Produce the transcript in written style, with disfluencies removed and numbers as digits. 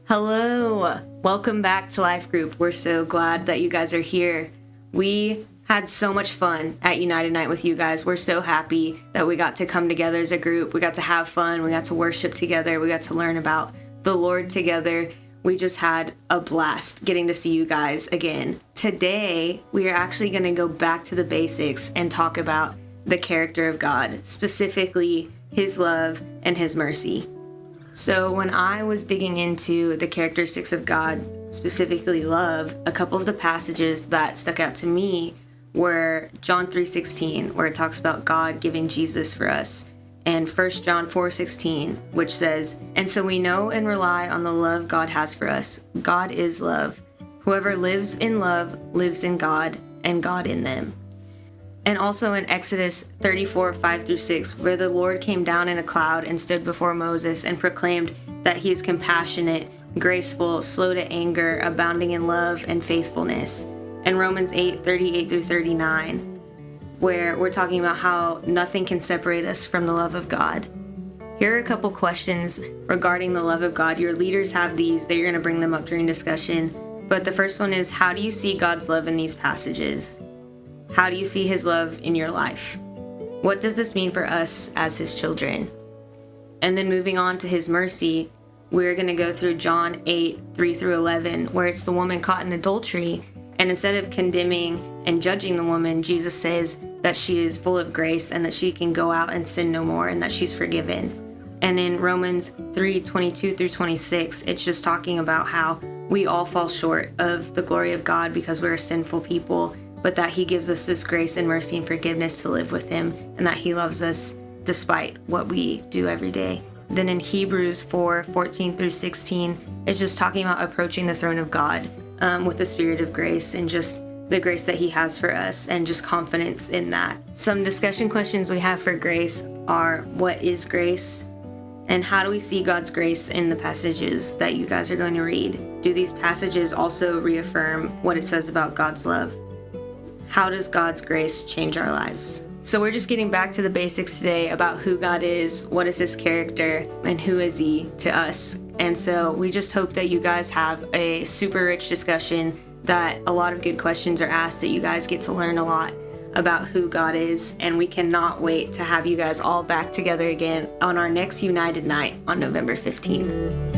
Hello! Welcome back to LifeGroup. We're so glad that you guys are here. We had so much fun at United Night with you guys. We're so happy that we got to come together as a group. We got to have fun. We got to worship together. We got to learn about the Lord together. We just had a blast getting to see you guys again. Today, we are actually going to go back to the basics and talk about the character of God, specifically His love and His mercy. So when I was digging into the characteristics of God, specifically love, a couple of the passages that stuck out to me were John 3:16, where it talks about God giving Jesus for us, and 1 John 4:16, which says, "And so we know and rely on the love God has for us. God is love. Whoever lives in love lives in God, and God in them." And also in Exodus 34:5-6, where the Lord came down in a cloud and stood before Moses and proclaimed that He is compassionate, graceful, slow to anger, abounding in love and faithfulness. And Romans 8:38-39, where we're talking about how nothing can separate us from the love of God. Here are a couple questions regarding the love of God. Your leaders have these. They're going to bring them up during discussion. But the first one is, how do you see God's love in these passages? How do you see His love in your life? What does this mean for us as His children? And then moving on to His mercy, we're going to go through John 8:3-11, where it's the woman caught in adultery. And instead of condemning and judging the woman, Jesus says that she is full of grace and that she can go out and sin no more and that she's forgiven. And in Romans 3:22-26, it's just talking about how we all fall short of the glory of God because we're sinful people, but that He gives us this grace and mercy and forgiveness to live with Him, and that He loves us despite what we do every day. Then in Hebrews 4:14-16, it's just talking about approaching the throne of God with the spirit of grace and just the grace that He has for us and just confidence in that. Some discussion questions we have for grace are, what is grace? And how do we see God's grace in the passages that you guys are going to read? Do these passages also reaffirm what it says about God's love? How does God's grace change our lives? So we're just getting back to the basics today about who God is, what is His character, and who is He to us. And so we just hope that you guys have a super rich discussion, that a lot of good questions are asked, that you guys get to learn a lot about who God is. And we cannot wait to have you guys all back together again on our next United Night on November 15th.